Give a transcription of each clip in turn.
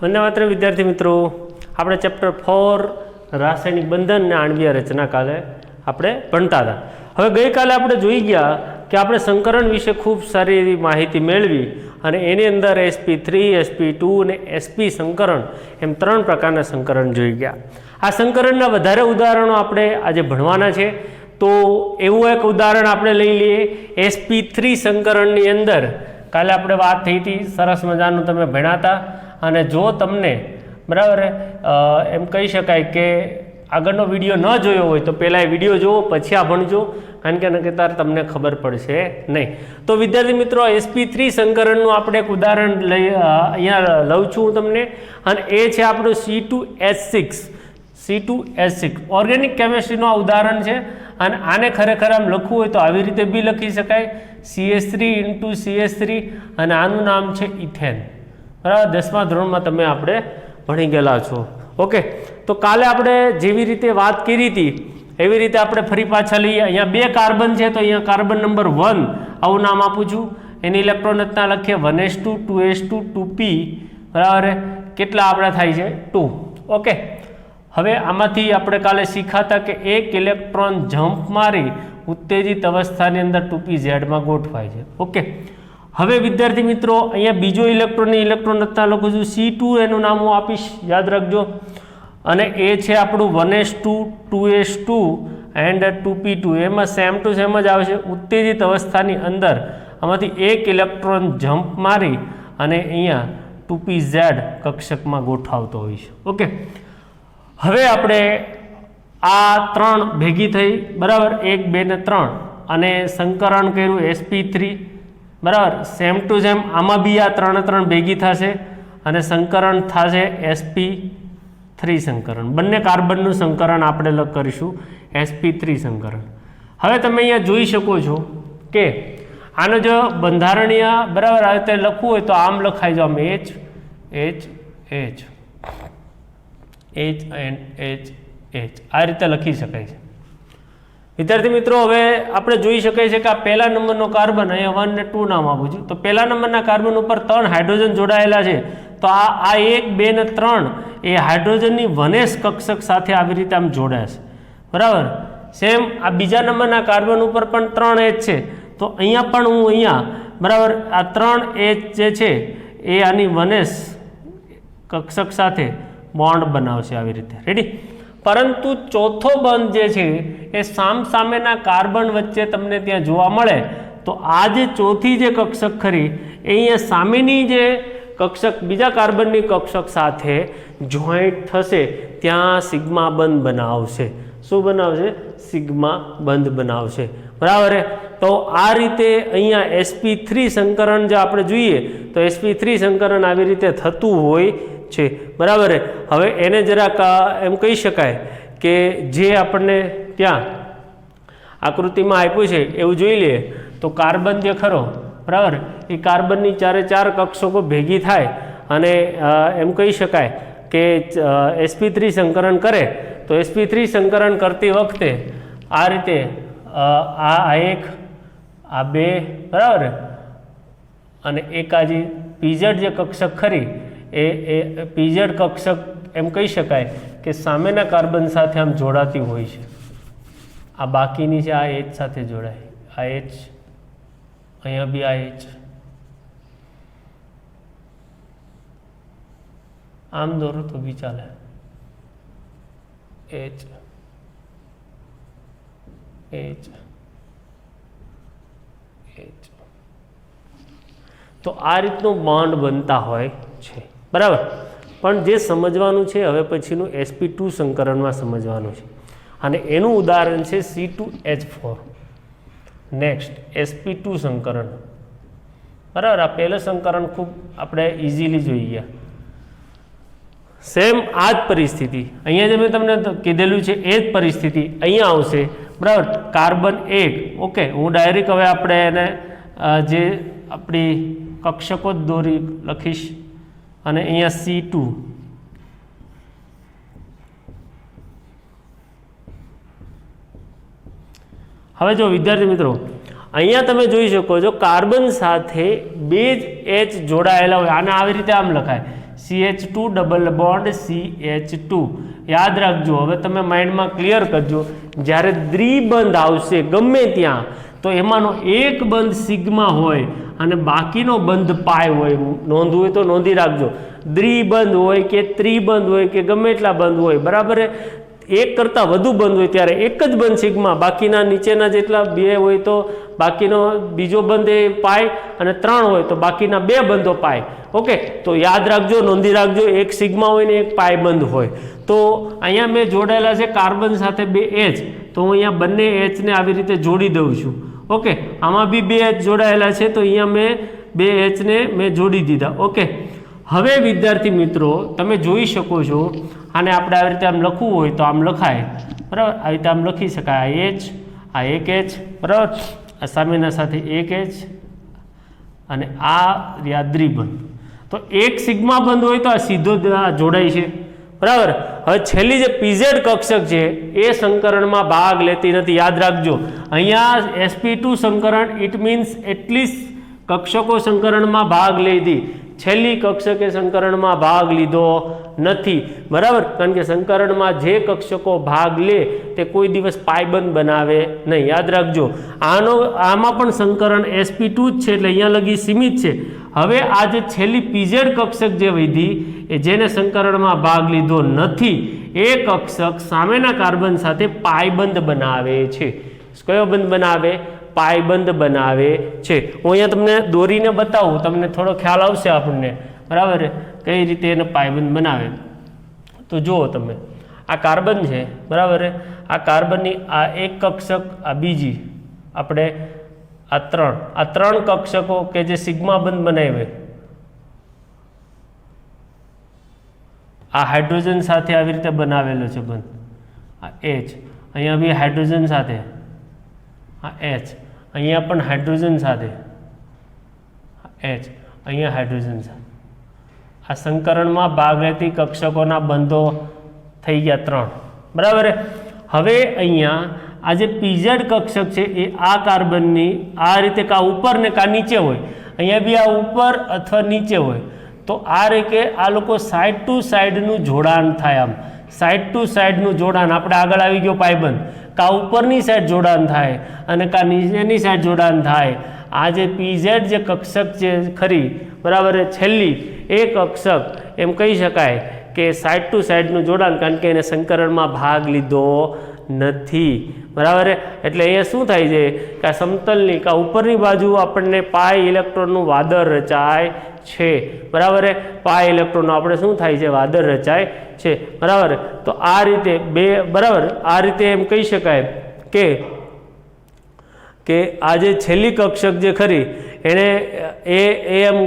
वंदे मातरम विद्यार्थी मित्रों, આપણે ચેપ્ટર 4 રાસાયણિક બંધન અને આણ્વીય રચના કાલે આપણે ભણતા હતા। હવે ગઈકાલે આપણે જોઈ ગયા કે આપણે સંકરણ વિશે ખૂબ સારી એવી માહિતી મેળવી અને એની અંદર sp3, sp2 અને sp સંકરણ એમ ત્રણ પ્રકારના સંકરણ જોઈ ગયા। આ સંકરણના વધારે ઉદાહરણો આપણે આજે ભણવાના છે। તો એવું એક ઉદાહરણ આપણે લઈ લઈએ sp3 સંકરણની અંદર કાલે આપણે વાત થઈ હતી, સરસ મજાનું તમે ભણ્યા હતા। અને જો તમને બરાબર એમ કહી શકાય કે આગળનો વિડીયો ન જોયો હોય તો પહેલાં એ વિડીયો જુઓ પછી આ ભણજો, કારણ કે નકર તમને ખબર પડશે નહીં। તો વિદ્યાર્થી મિત્રો sp3 સંકરણનું આપણે એક ઉદાહરણ અહીંયા લઉં છું હું તમને, અને એ છે આપણું C2H6 ઓર્ગેનિક કેમિસ્ટ્રીનું આ ઉદાહરણ છે। અને આને ખરેખર આમ લખવું હોય તો આવી રીતે બી લખી શકાય, CH3 અને આનું નામ છે ઇથેન, બરાબર। 10મા ધોરણમાં તમે આપણે ભણી ગયેલા છો। ઓકે, તો કાલે આપણે જેવી રીતે વાત કરી હતી એવી રીતે આપણે ફરી પાછા લઈએ। અહીંયા બે કાર્બન છે, તો અહીંયા કાર્બન નંબર 1 આવું નામ આપું છું, એની ઇલેક્ટ્રોન રચના લખીએ 1s2 2s2 2p, બરાબર। કેટલા આપણે થાય છે 2। ઓકે, હવે આમાંથી આપણે કાલે શીખાતા કે એક ઇલેક્ટ્રોન જમ્પ મારી ઉત્તેજિત અવસ્થાની અંદર 2pz માં ગોઠવાય છે। ઓકે, હવે વિદ્યાર્થી મિત્રો અહીંયા બીજો ઇલેક્ટ્રોનની ઇલેક્ટ્રોન રચના લખું છું C2, એનું નામ હું આપીશ, યાદ રાખજો। અને એ છે આપણું 1s2 2s2 એન્ડ 2p2, એમાં સેમ ટુ સેમ જ આવશે। ઉત્તેજિત અવસ્થાની અંદર આમાંથી એક ઇલેક્ટ્રોન જમ્પ મારી અને અહીંયા 2pz કક્ષકમાં ગોઠવાતો હોય છે। ઓકે, હવે આપણે આ ત્રણ ભેગી થઈ, બરાબર, 1 2 ને 3, અને સંકરણ કર્યું sp3, બરાબર। સેમ ટુ સેમ આમાં બી આ ત્રણે ભેગી થશે અને સંકરણ થશે sp3 સંકરણ। બંને કાર્બનનું સંકરણ આપણે કરીશું sp3 સંકરણ। હવે તમે અહીંયા જોઈ શકો છો કે આનો જો બંધારણીય, બરાબર, આ રીતે લખવું હોય તો આમ લખાય જો, આમ H એન્ડ H આ રીતે લખી શકાય છે વિદ્યાર્થી મિત્રો। હવે આપણે જોઈ શકાય છે કે આ પહેલા નંબરનો કાર્બન, અહીંયા 1 ને 2 નામ આપું છું, તો પહેલા નંબરના કાર્બન ઉપર 3 હાઇડ્રોજન જોડાયેલા છે, તો આ 1 2 ને 3 એ હાઇડ્રોજનની 1s કક્ષક સાથે આવી રીતે આમ જોડાશે, બરાબર। સેમ આ બીજા નંબરના કાર્બન ઉપર પણ 3 H છે, તો અહીંયા પણ હું અહીંયા, બરાબર, આ 3 H જે છે એ આની 1s કક્ષક સાથે બોન્ડ બનાવશે આવી રીતે, રેડી। પરંતુ ચોથો બંધ જે છે એ સામેના કાર્બન વચ્ચે તમને ત્યાં જોવા મળે, તો આ જે ચોથી જે કક્ષક ખરી એ અહીંયા સામેની જે કક્ષક બીજા કાર્બનની કક્ષક સાથે જોઈન્ટ થશે, ત્યાં સિગ્મા બંધ બનાવશે। શું બનાવશે? સિગ્મા બંધ બનાવશે, બરાબર। તો આ રીતે અહીંયા sp3 સંકરણ જે આપણે જોઈએ તો sp3 સંકરણ આવી રીતે થતું હોય છે, બરાબર। હવે એને જરાક એમ કહી શકાય કે જે આપણને ત્યાં આકૃતિમાં આપ્યું છે એવું જોઈ લઈએ તો કાર્બન જે ખરો, બરાબર, એ કાર્બનની 4 કક્ષકો ભેગી થાય અને એમ કહી શકાય કે sp3 સંકરણ કરે, તો sp3 સંકરણ કરતી વખતે આ રીતે આ એક, આ બે, બરાબર, અને એક આ જે pz જે કક્ષક ખરી એ pz કક્ષક એમ કહી શકાય કે સામેના કાર્બન સાથે આમ જોડાતી હોય છે। આ બાકીની છે, આ H સાથે જોડાય, આ H, અહીંયા બી આ H, આમ દોરો તો બી ચાલે, H તો આ રીતનું બોન્ડ બનતા હોય છે, બરાબર। પણ જે સમજવાનું છે હવે પછીનું sp2 સંકરણમાં સમજવાનું છે, અને એનું ઉદાહરણ છે C2H4। નેક્સ્ટ sp2 સંકરણ, બરાબર। આ પહેલું સંકરણ ખૂબ આપણે ઇઝીલી જોઈ ગયા। સેમ આ જ પરિસ્થિતિ અહીંયા જે મેં તમને કીધેલું છે એ જ પરિસ્થિતિ અહીંયા આવશે, બરાબર। કાર્બન 1, ઓકે, હું ડાયરેક્ટ હવે આપણે એને જે આપણી કક્ષકો જ દોરી લખીશ, અને અહીંયા C2, હવે જો વિદ્યાર્થી મિત્રો અહીંયા તમે જોઈ શકો છો કાર્બન સાથે બે જ H જોડાયેલા હોય, આને આવી રીતે આમ લખાય CH2 ડબલ બોન્ડ CH2 યાદ રાખજો. હવે તમે માઇન્ડમાં ક્લિયર કરજો, જ્યારે દ્વિબંધ આવશે ગમે ત્યાં તો એમાંનો એક બંધ સિગ્મા હોય અને બાકીનો બંધ પાય હોય. નોંધવું હોય તો નોંધી રાખજો. દ્વિબંધ હોય કે ત્રિબંધ હોય કે ગમે એટલા બંધ હોય, બરાબર, એક કરતાં વધુ બંધ હોય ત્યારે એક જ બંધ સિગ્મા, બાકીના નીચેના જેટલા બે હોય તો બાકીનો બીજો બંધ એ પાય, અને 3 હોય તો બાકીના 2 બંધો પાય. ઓકે, તો યાદ રાખજો, નોંધી રાખજો, એક સિગ્મા હોય ને એક પાય બંધ હોય. તો અહીંયા મેં જોડાયેલા છે કાર્બન સાથે 2 H, તો હું અહીંયા બંને Hને આવી રીતે જોડી દઉં છું. ઓકે, આમાં બી 2 H જોડાયેલા છે તો અહીંયા મેં 2 Hને મેં જોડી દીધા. ઓકે, હવે વિદ્યાર્થી મિત્રો તમે જોઈ શકો છો, આને આપણે આવી રીતે આમ લખવું હોય તો આમ લખાય, બરાબર, આવી રીતે આમ લખી શકાય. આ H, આ એક H, બરાબર, આ સામેના સાથે એક H અને આ દ્વિબંધ. તો એક સિગ્મા બંધ હોય તો આ સીધો જોડાય છે, બરાબર. હવે છેલ્લી જે પીઝેડ કક્ષક છે એ સંકરણમાં ભાગ લેતી નથી, યાદ રાખજો. અહીંયા sp2 સંકરણ ઇટ મીન્સ એટલીસ્ટ કક્ષકો સંકરણમાં ભાગ લીધી, છેલ્લી કક્ષકે સંકરણમાં ભાગ લીધો નથી, બરાબર, કારણ કે સંકરણમાં જે કક્ષકો ભાગ લે તે કોઈ દિવસ પાયબંધ બનાવે નહીં, યાદ રાખજો. આમાં પણ સંકરણ sp2 જ છે એટલે અહીંયા લગી સીમિત છે. હવે આ જે છેલ્લી પીઝેડ કક્ષક જે વધી એ જેને સંકરણમાં ભાગ લીધો નથી એ કક્ષક સામેના કાર્બન સાથે પાયબંધ બનાવે છે. કયો બંધ બનાવે? પાયબંધ બનાવે છે. હું અહીંયા તમને દોરીને બતાવું, તમને થોડો ખ્યાલ આવશે આપણને, બરાબર, કઈ રીતે એને પાયબંધ બનાવે. તો જુઓ તમે, આ કાર્બન છે, બરાબર, આ કાર્બનની આ એક કક્ષક, આ બીજી, આપણે આ 3 કક્ષકો કે જે સિગ્મા બંધ બનાવે, આ હાઇડ્રોજન સાથે આવી રીતે બનાવેલો છે બંધ, આ H, અહીંયા બી હાઇડ્રોજન સાથે, આ H, અહીંયા પણ હાઇડ્રોજન સાથે, H, અહીંયા હાઇડ્રોજન સાથે. આ સંકરણમાં ભાગ લેતી કક્ષકોના બંધો થઈ ગયા 3, બરાબર. હવે અહીંયા આ જે પીઝેડ કક્ષક છે એ આ કાર્બનની આ રીતે કા ઉપર ને કા નીચે હોય, અહીંયા બી આ ઉપર અથવા નીચે હોય, તો આ રીતે આ લોકો સાઈડ ટુ સાઈડનું જોડાણ થાય. આમ સાઈડ ટુ સાઈડનું જોડાણ, આપણે આગળ આવી ગયો પાયબંધ, કા ઉપરની સાઈડ જોડાણ થાય અને કા નીચેની સાઈડ જોડાણ થાય. આ જે પીઝેડ જે કક્ષક છે ખરી, બરાબર, છેલ્લી એ કક્ષક એમ કહી શકાય કે સાઈડ ટુ સાઈડનું જોડાણ, કારણ કે એને સંકરણમાં ભાગ લીધો નથી, બરાબર. એટલે અહીંયા શું થાય છે કે આ સમતલની કા ઉપરની બાજુ આપણને પાય ઇલેક્ટ્રોનનું વાદળ રચાય છે, બરાબર. પાય ઇલેક્ટ્રોનનું આપણે શું થાય છે? વાદળ રચાય છે, બરાબર. તો આ રીતે બે, બરાબર, આ રીતે એમ કહી શકાય કે આ જે છેલ્લી કક્ષક જે ખરી એણે એમ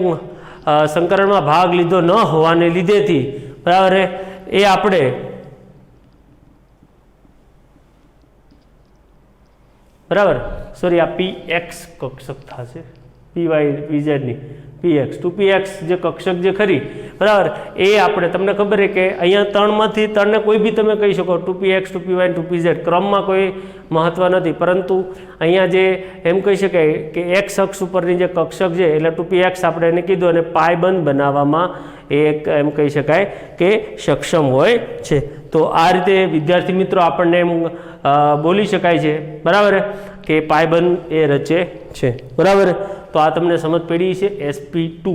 સંકરણમાં ભાગ લીધો ન હોવાને લીધેથી, બરાબર, એ આપણે બરાબર, સોરી, આ PX કક્ષક થશે, PYPZની PX 2PX જે કક્ષક જે ખરી, બરાબર, એ આપણે તમને ખબર છે કે અહીંયા 3માંથી 3ને કોઈ બી તમે કહી શકો, 2PX 2PY 2PZ, ક્રમમાં કોઈ મહત્વ નથી, પરંતુ અહીંયા જે એમ કહી શકાય કે X અક્ષ ઉપરની જે કક્ષક છે એટલે 2PX આપણે એને કીધું, અને પાયબંધ બનાવવામાં એક એમ કહી શકાય કે સક્ષમ હોય છે. તો આ રીતે વિદ્યાર્થી મિત્રો આપણને એમ બોલી શકાય છે, બરાબર, કે પાયબંધ એ રચે છે, બરાબર. તો આ તમને સમજ પડી છે sp2.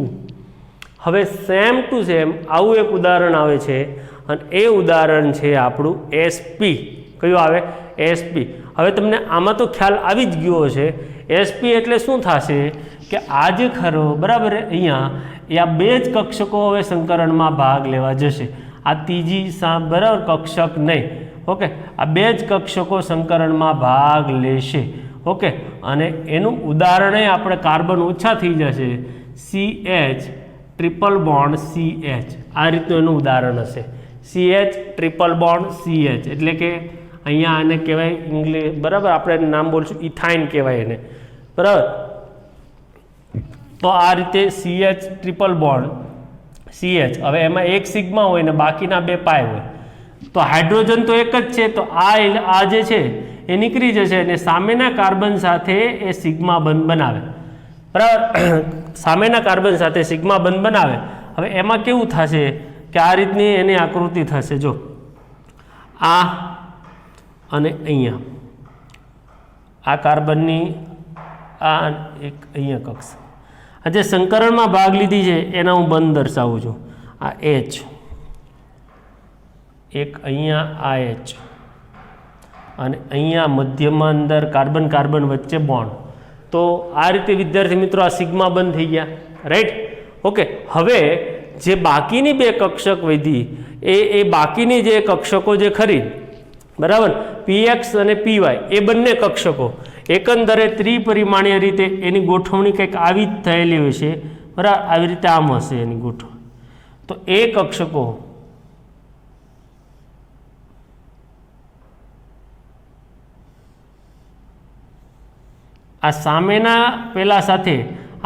હવે સેમ ટુ સેમ આવું એક ઉદાહરણ આવે છે અને એ ઉદાહરણ છે આપણું sp. કયું આવે? sp. હવે તમને આમાં તો ખ્યાલ આવી જ ગયો છે. sp એટલે શું થશે કે આ જે ખરો, બરાબર, અહીંયા એ આ 2 જ કક્ષકો હવે સંકરણમાં ભાગ લેવા જશે, આ ત્રીજી બરાબર કક્ષક નહીં. ઓકે, આ 2 જ કક્ષકો સંકરણમાં ભાગ લેશે. ઓકે, અને એનું ઉદાહરણ આપણે કાર્બન ઓછા થઈ જશે, CH ટ્રિપલ બોન્ડ CH, આ રીતનું એનું ઉદાહરણ હશે. CH ટ્રિપલ બોન્ડ CH એટલે કે અહીંયા આને કહેવાય ઇંગ્લિશ, બરાબર, આપણે એનું નામ બોલશું ઇથાઇન કહેવાય એને, બરાબર. તો આ રીતે CH ટ્રિપલ બોન્ડ CH, હવે એમાં એક સિગ્મા હોય ને બાકીના 2 પાય હોય, તો હાઇડ્રોજન તો એક જ છે, તો આ જે છે એ નીકળી જશે અને સામેના કાર્બન સાથે એ સિગ્મા બંધ બનાવે, બરાબર. સામેના કાર્બન સાથે સિગ્મા બંધ બનાવે. હવે એમાં કેવું થશે કે આ રીતની એની આકૃતિ થશે, જો આ અને અહીંયા આ કાર્બનની આ એક અહીંયા કક્ષા, આ જે સંકરણમાં ભાગ લીધી છે એના હું બંધ દર્શાવું છું, આ H એક અહીંયા આ H અને અહીંયા મધ્યમાં અંદર કાર્બન કાર્બન વચ્ચે બોન્ડ. તો આ રીતે વિદ્યાર્થી મિત્રો આ સિગ્મા બંધ થઈ ગયા, રાઈટ. ઓકે, હવે જે બાકીની બે કક્ષક વધી એ બાકીની જે કક્ષકો જે ખરી, બરાબર, પીએક્સ અને પીવાય એ બંને કક્ષકો એકંદરે ત્રિપરિમાણીય રીતે એની ગોઠવણી કંઈક આવી જ થયેલી હોય છે, બરાબર, આવી રીતે આમ હશે એની ગોઠવણી. તો એ કક્ષકો આ સામેના પેલા સાથે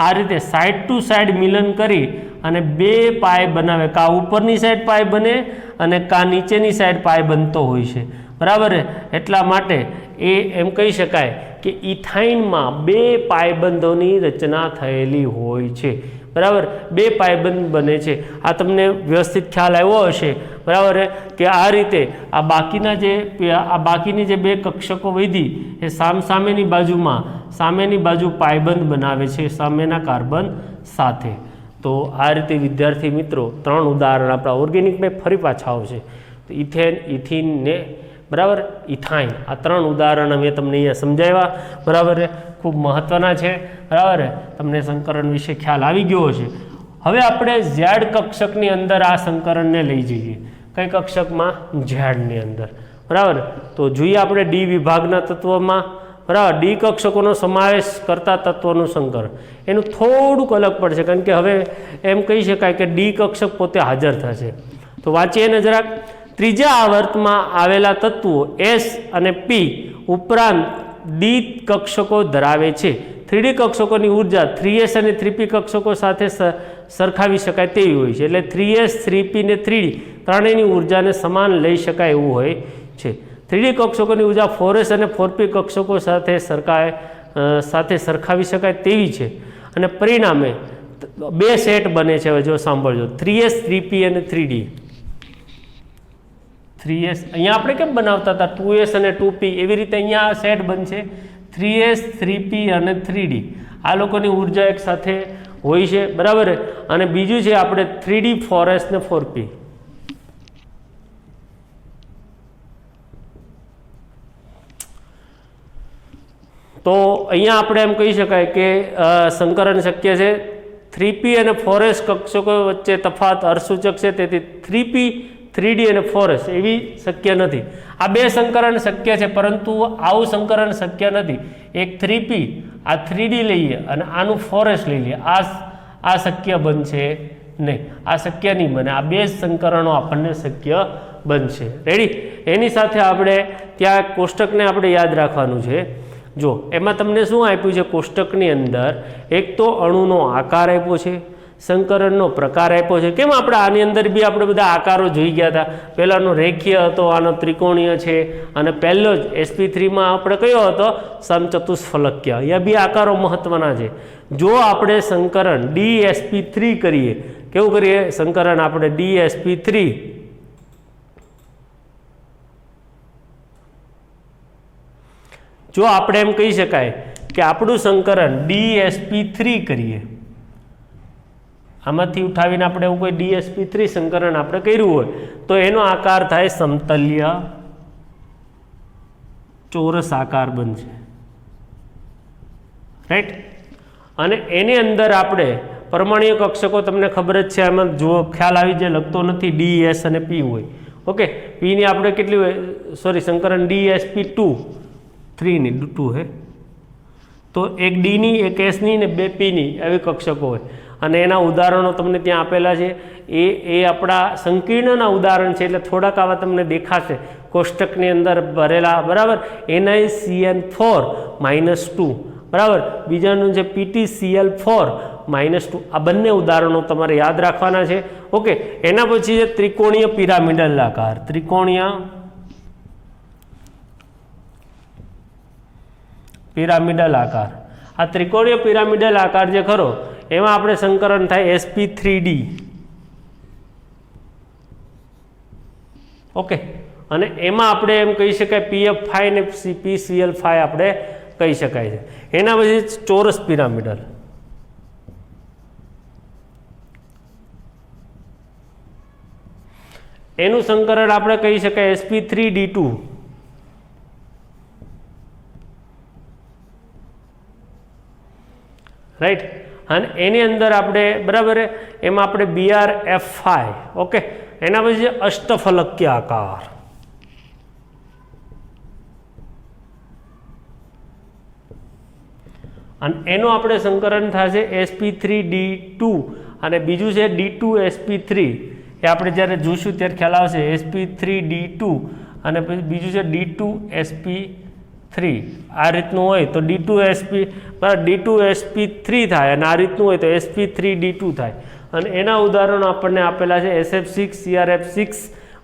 આ રીતે સાઈડ ટુ સાઈડ મિલન કરી અને બે પાય બનાવે, કા ઉપરની સાઈડ પાય બને અને કા નીચેની સાઈડ પાય બનતો હોય છે, બરાબર. એટલા માટે એ એમ કહી શકાય કે ઇથાઇનમાં બે પાયબંધોની રચના થયેલી હોય છે, બરાબર, બે પાયબંધ બને છે. આ તમને વ્યવસ્થિત ખ્યાલ આવ્યો હશે, બરાબર, કે આ રીતે આ બાકીની જે બે કક્ષકો વધી એ સામેની બાજુમાં સામેની બાજુ પાયબંધ બનાવે છે સામેના કાર્બન સાથે. તો આ રીતે વિદ્યાર્થી મિત્રો 3 ઉદાહરણ આપણા ઓર્ગેનિકમાં ફરી પાછા આવશે. તો ઇથેન, ઇથિન ને બરાબર ઇથાઇન, આ 3 ઉદાહરણ મેં તમને અહીંયા સમજાવ્યા, બરાબર, ખૂબ મહત્ત્વના છે, બરાબર. તમને સંકરણ વિશે ખ્યાલ આવી ગયો હશે. હવે આપણે ઝેડ કક્ષકની અંદર આ સંકરણને લઈ જઈએ. કઈ કક્ષકમાં? ઝેડની અંદર, બરાબર. તો જોઈએ આપણે ડી વિભાગના તત્વમાં, બરાબર, ડી કક્ષકોનો સમાવેશ કરતા તત્વોનું સંકરણ એનું થોડુંક અલગ પડશે, કારણ કે હવે એમ કહી શકાય કે ડી કક્ષક પોતે હાજર થશે. તો વાંચીએ ને જરાક. ત્રીજા આવર્તમાં આવેલા તત્વો એસ અને પી ઉપરાંત ડી કક્ષકો ધરાવે છે. 3D કક્ષકોની ઉર્જા 3s અને 3p કક્ષકો સાથે સરખાવી શકાય તેવી હોય છે. એટલે 3s 3p ને 3d ત્રણેયની ઉર્જાને સમાન લઈ શકાય એવું હોય છે. 3D કક્ષકોની ઉર્જા 4s અને 4p કક્ષકો સાથે સરખાવી શકાય તેવી છે. અને પરિણામે બે સેટ બને છે. હવે જો સાંભળજો, 3s 3p અને 3d. 3s અહીંયા આપણે કેમ બનાવતા હતા 2s અને 2p, એવી રીતે અહીંયા સેટ બનશે 3s 3p અને 3d. આ લોકોની ઉર્જા એક સાથે હોય છે, બરાબર. અને બીજું છે આપણે 3d 4s ને 4p. તો અહીંયા આપણે એમ કહી શકાય કે સંકરણ શક્ય છે. 3p અને 4s કક્ષકો વચ્ચે તફાવત અર્થસૂચક છે, તેથી 3p 3d અને 4s એવી શક્ય નથી. આ બે સંકરણ શક્ય છે, પરંતુ આવું સંકરણ શક્ય નથી. એક 3p આ 3d લઈએ અને આનું 4s લઈ લઈએ, આ શક્ય બનશે નહીં, આ શક્ય નહીં બને. આ બે સંકરણો આપણને શક્ય બનશે. રેડી. એની સાથે આપણે ત્યાં કોષ્ટકને આપણે યાદ રાખવાનું છે. જો એમાં તમને શું આપ્યું છે કોષ્ટકની અંદર? એક તો અણુનો આકાર આપ્યો છે, સંકરણનો પ્રકાર આપ્યો છે. કેમ આપણે આની અંદર બી આપણે બધા આકારો જોઈ ગયા હતા. પહેલાનો રેખીય હતો, આનો ત્રિકોણીય છે, અને પહેલો જ sp3માં આપણે કયો હતો? સમચતુષ્ફલકીય. અહીંયા બી આકારો મહત્વના છે. જો આપણે સંકરણ dsp3 કરીએ, કેવું કરીએ સંકરણ આપણે dsp3, જો આપણે એમ કહી શકાય કે આપણું સંકરણ dsp3 કરીએ, આમાંથી ઉઠાવીને આપણે એવું કોઈ dsp3 સંકરણ આપણે કર્યું હોય તો એનો આકાર થાય સમતલ્ય ચોરસ આકાર બનશે, રાઈટ. અને એની અંદર આપણે પરમાણ્વીય કક્ષકો તમને ખબર જ છે, એમાં જો ખ્યાલ આવી જાય લખતો નથી, ds અને p હોય. ઓકે, p ની આપણે કેટલી હોય? સોરી, સંકરણ dsp2 3 ની 2 હે, તો એક d ની, એક s ની ને બે p ની એવી કક્ષકો હોય. અને એના ઉદાહરણો તમને ત્યાં આપેલા છે. એ આપણા સંકીર્ણના ઉદાહરણ છે, એટલે થોડાક આવા તમને દેખાશે કોષ્ટકની અંદર ભરેલા, બરાબર. NiCN4 -2, બરાબર. બીજાનું છે PtCl4 -2. આ બંને ઉદાહરણો તમારે યાદ રાખવાના છે. ઓકે, એના પછી છે ત્રિકોણીય પિરામિડલ આકાર. ત્રિકોણીય પિરામિડલ આકાર. આ ત્રિકોણીય પિરામિડલ આકાર જે ખરો એમાં આપણે સંકરણ થાય sp3d, ઓકે, અને એમાં આપણે એમ કહી શકાય PF5 ને PCl5 આપણે કહી શકાય છે. એના પછી ચોરસ પિરામિડલ, એનું સંકરણ આપણે કહી શકાય sp3d2, રાઈટ. અને એની અંદર આપણે બરાબર એમાં આપણે BrF5. ઓકે, એના પછી અષ્ટફલકીય આકાર, અને એનું આપણે સંકરણ થશે sp3d2 અને બીજું છે d2sp3. એ આપણે જ્યારે જોઈશું ત્યારે ખ્યાલ આવશે. sp3d2 અને પછી બીજું છે d2sp3. આ રીતનું હોય તો d2sp3 થાય, અને આ રીતનું હોય તો sp3d2 થાય. અને એના ઉદાહરણો આપણને આપેલા છે SF6, CrF6,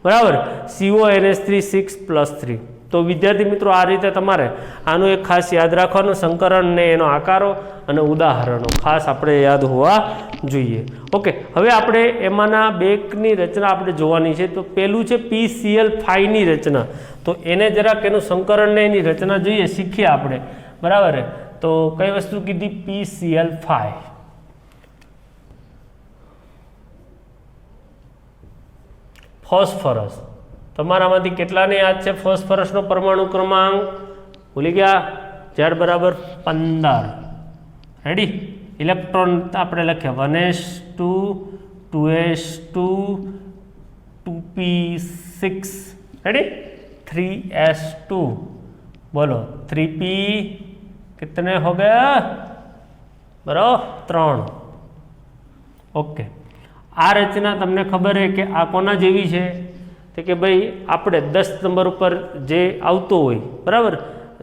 બરાબર, CONH3 6+3. તો વિદ્યાર્થી મિત્રો આ રીતે તમારે આનું એક ખાસ યાદ રાખવાનું, સંકરણ ને એનો આકારો અને ઉદાહરણો ખાસ આપણે યાદ હોવા જોઈએ. ઓકે, હવે આપણે એમાંના બેકની રચના આપણે જોવાની છે. તો પહેલું છે PCl5ની રચના. તો એને જરાક એનું સંકરણ ને એની રચના જોઈએ, શીખીએ આપણે, બરાબર. તો કઈ વસ્તુ કીધી? PCl5. ફોસ્ફરસ. તમારામાંથી કેટલાને યાદ છે ફોસ્ફરસનો પરમાણુ ક્રમાંક? ભૂલી ગયા? Z બરાબર 15. રેડી? ઇલેક્ટ્રોન આપણે લખ્યા 1s2 2s2 2p6. Ready? 3s2. बोलो 3p कितने हो गया? बराबर 3. ओके. आ रचना तमने खबर है कि आ कोना जेवी है? तो कि भाई आपणे 10 नंबर पर जे आवतो होय, बराबर,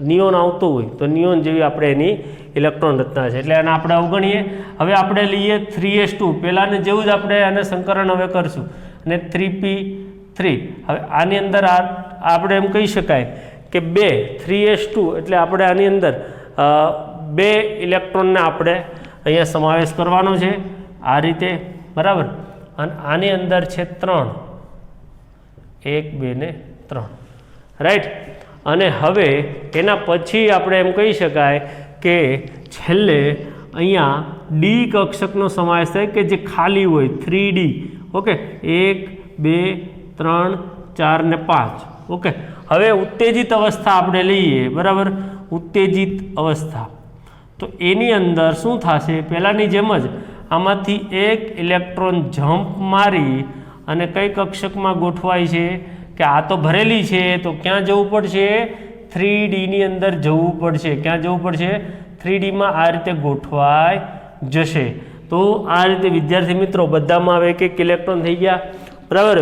नियोन आवतो होय तो नियोन जेवी आपणे एनी इलेक्ट्रॉन रचना है, एटले आने आपणे अवगणीए. हवे आपणे लईए 3s2. पहेलाने जेवुं ज आपणे आने संकरण हवे करशुं अने 3p3. हवे आनी अंदर आपणे एम कही शकाय कि 2 3s2 एटले आपणे आनी अंदर 2 इलेक्ट्रॉन ने आपणे अहींया समावेश करवानो छे आ रीते, बराबर. अने आनी अंदर छे 3, 1 2 ने 3, राइट. अने हवे एना पछी आपणे एम कही शकाय के छेल्ले अहींया डी कक्षकनो समावेश थाय के जे खाली होय 3D. ओके, 1 2 3 4 ने 5. ओके. हवे उत्तेजित अवस्था आपणे लईए, बराबर, उत्तेजित अवस्था. तो एनी अंदर शुं थशे? पहेलानी जेम ज आमांथी एक इलेक्ट्रॉन जम्प मारी अने कई कक्षकमां गोठवाय छे कि आ तो भरेली छे, तो क्यां जवुं पड़शे? 3D नी अंदर जवुं पड़शे. क्यां जवुं पड़शे? 3D में आ रीते गोठवाय जशे. तो आ रीते विद्यार्थी मित्रों बधामां एक एक इलेक्ट्रॉन थई गया, बराबर.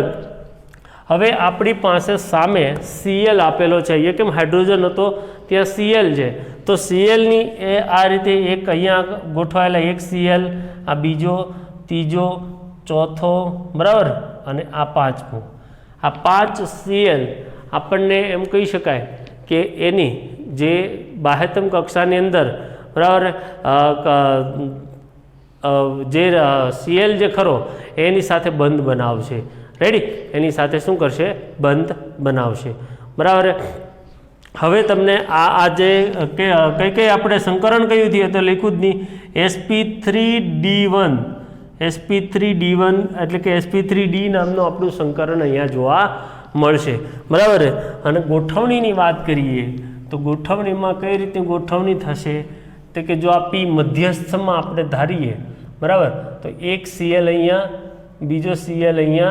हवे आपणी पासे सामे Cl आपेलो छे. अहींया केम हाइड्रोजन हतो त्यां Cl छे, तो Cl नी ए आ रीते एक अहींया गोठवायेला एक Cl, आ बीजो, तीजो, चौथो, बराबर, अने आ पांचमो. आ 5 Cl आपणने एम कही शकाय के एनी जे बाह्यतम कक्षानी अंदर, बराबर, जे Cl जे खरो एनी साथे बंध बनावशे. रेडी? एनी साथे शुं करशे? बंध बनावशे, बराबर. हवे तमने जे कई कई आपणे संकरण कयुं थी तो लख्युं ज नहीं. sp3d1 sp3d1 एटले के sp3d नामनो आपणुं संकरण अहींया जोवा मळशे, बराबर. अने गोठवणीनी वात करीए तो गोठवणीमां कई रीते गोठवणी थशे? तो कि जो आ p मध्यस्थमां आपणे धारीए, बराबर, तो एक Cl अहींया, बीजो Cl अहींया,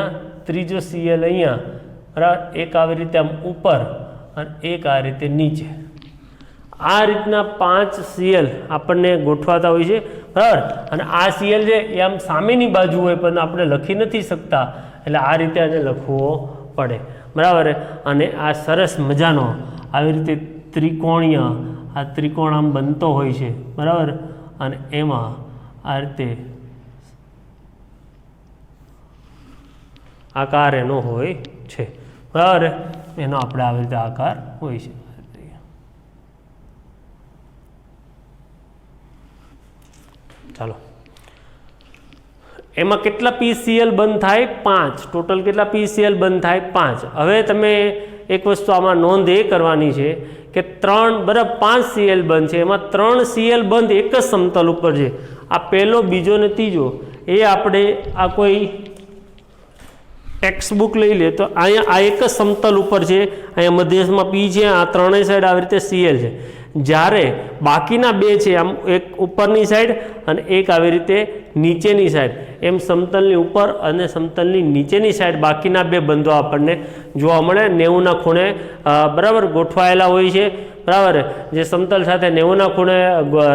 त्रीजो Cl अहींया, बराबर, एक આવી રીતે આમ ઉપર અને એક આ રીતે નીચે. આ રીતના 5 Cl આપણને ગોઠવાતા હોય છે, બરાબર. અને આ Cl છે એ આમ સામેની બાજુ હોય પણ આપણે લખી નથી શકતા, એટલે આ રીતે આને લખવો પડે, બરાબર. અને આ સરસ મજાનો આવી રીતે ત્રિકોણીય આ ત્રિકોણ આમ બનતો હોય છે, બરાબર. અને એમાં આ રીતે આકાર એનો હોય છે, બરાબર. એનો આપણે આવી રીતે આકાર હોય છે. ચાલો, એમાં કેટલા PCl બંધ થાય? 5. ટોટલ કેટલા PCl બંધ થાય? 5. હવે તમે એક વસ્તુ આમાં નોંધ એ કરવાની છે કે 3 બરાબર 5 Cl બંધ છે, એમાં 3 Cl બંધ એક જ સમતલ ઉપર છે. આ પહેલો, બીજો ને ત્રીજો એ આપણે આ કોઈ ટેક્સ્ટ બુક લઈ લે તો અહીંયા આ એક જ સમતલ ઉપર છે, અહીંયા મધ્યમાં P છે, આ ત્રણેય સાઈડ આવી રીતે Cl છે. જ્યારે બાકીના બે છે, આમ એક ઉપરની સાઈડ અને એક આવી રીતે નીચેની સાઈડ, એમ સમતલની ઉપર અને સમતલની નીચેની સાઈડ બાકીના બે બંધો આપણને જોવા મળે. 90ના ખૂણે બરાબર ગોઠવાયેલા હોય છે, બરાબર, જે સમતલ સાથે 90ના ખૂણે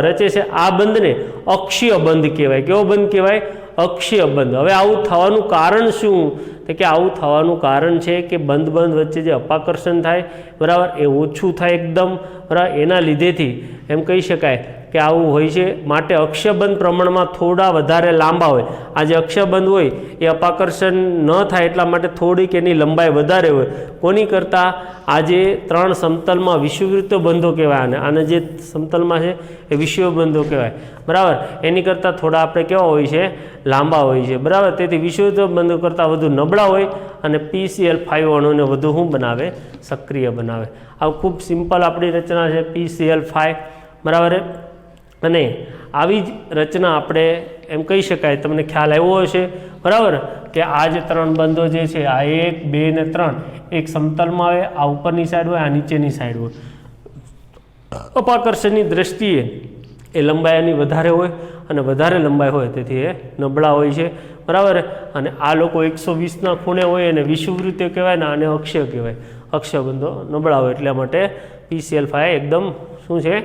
રચે છે. આ બંધને અક્ષીય બંધ કહેવાય. કેવો બંધ કહેવાય? અક્ષીય બંધ. હવે આવું થવાનું કારણ શું? તો કે આવું થવાનું કારણ છે કે બંધ વચ્ચે જે અપાકર્ષણ થાય, બરાબર, એ ઓછું થાય એકદમ, બરાબર. એના લીધેથી એમ કહી શકાય કે આવું હોય છે. માટે અક્ષબંધ પ્રમાણમાં થોડા વધારે લાંબા હોય. આ જે અક્ષબંધ હોય એ અપાકર્ષણ ન થાય એટલા માટે થોડીક એની લંબાઈ વધારે હોય. કોની કરતાં? આ જે 3 સમતલમાં વિષુવવૃત્ત બંધો કહેવાય, આને જે સમતલમાં છે એ વિષુવ બંધો કહેવાય, બરાબર. એની કરતાં થોડા આપણે કેવા હોય છે? લાંબા હોય છે, બરાબર. તેથી વિષુવવૃત્ત બંધો કરતાં વધુ નબળા હોય અને PCl5 અણુને વધુ શું બનાવે? સક્રિય બનાવે. આ ખૂબ સિમ્પલ આપણી રચના છે PCl5, બરાબર. અને આવી જ રચના આપણે એમ કહી શકાય, તમને ખ્યાલ આવ્યો હશે, બરાબર, કે આ જે 3 બંધો જે છે, આ 1, 2 ને 3 એક સમતલમાં આવે, આ ઉપરની સાઈડ હોય, આ નીચેની સાઈડ હોય. અપાકર્ષણની દ્રષ્ટિએ એ લંબાઈ એની વધારે હોય અને વધારે લંબાઈ હોય તેથી એ નબળા હોય છે, બરાબર. અને આ લોકો 120ના ખૂણે હોય અને વિષુવવૃત્ત કહેવાય ને આને અક્ષય કહેવાય. અક્ષય બંધો નબળા હોય એટલા માટે PCl5 એકદમ શું છે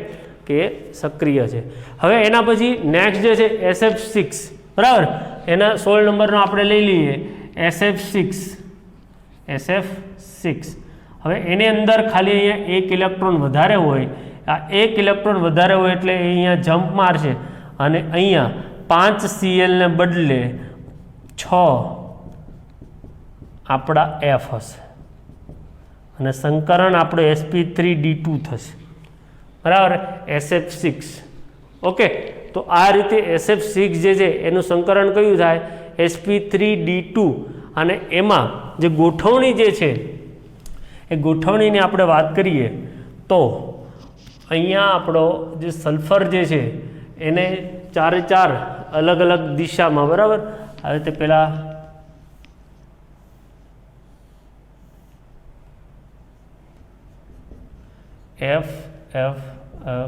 કે સક્રિય છે. હવે એના પછી નેક્સ્ટ જે છે SF6, બરાબર. એના 16 નંબરનો આપણે લઈ લઈએ SF6. હવે એની અંદર ખાલી અહીંયા 1 ઇલેક્ટ્રોન વધારે હોય. આ 1 ઇલેક્ટ્રોન વધારે હોય એટલે અહીંયા જમ્પ મારશે અને અહીંયા 5 Cl ને બદલે 6 આપણા F હશે અને સંકરણ આપણું sp3d2 થશે, બરાબર. SF6. ઓકે, તો આ રીતે SF6 જે છે એનું સંકરણ કયું થાય? sp3d2. અને એમાં જે ગોઠવણી જે છે એ ગોઠવણીની આપણે વાત કરીએ તો અહીંયા આપણો જે સલ્ફર જે છે એને 4 અલગ અલગ દિશામાં, બરાબર, આ રીતે પહેલાં F F F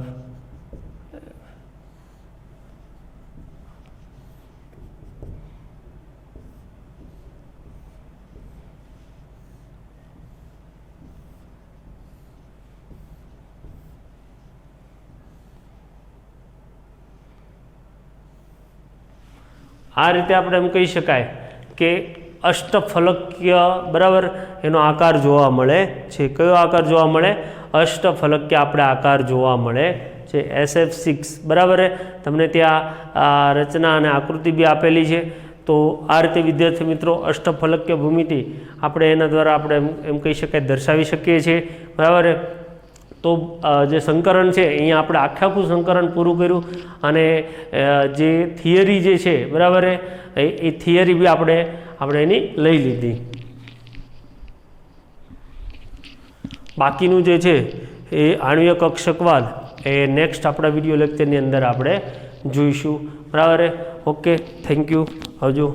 આ રીતે આપણે એમ કહી શકાય કે અષ્ટફલકીય, બરાબર, એનો આકાર જોવા મળે છે. કયો આકાર જોવા મળે? અષ્ટફલકીય આપણે આકાર જોવા મળે છે SF6, બરાબર. તમને ત્યાં રચના અને આકૃતિ બી આપેલી છે. તો આ રીતે વિદ્યાર્થી મિત્રો અષ્ટફલકીય ભૂમિતિ આપણે એના દ્વારા આપણે એમ કહી શકાય દર્શાવી શકીએ છીએ, બરાબર. તો જે સંકરણ છે અહીંયા આપણે આખું સંકરણ પૂરું કર્યું અને જે થિયરી જે છે, બરાબર, એ થિયરી બી આપણે એની લઈ લીધી. બાકીનું જે છે એ આણ્વીય કક્ષકવાદ એ નેક્સ્ટ આપણા વિડીયો લેક્ચરની અંદર આપણે જોઈશું, બરાબર. ઓકે, થેન્ક યુ, આવજો.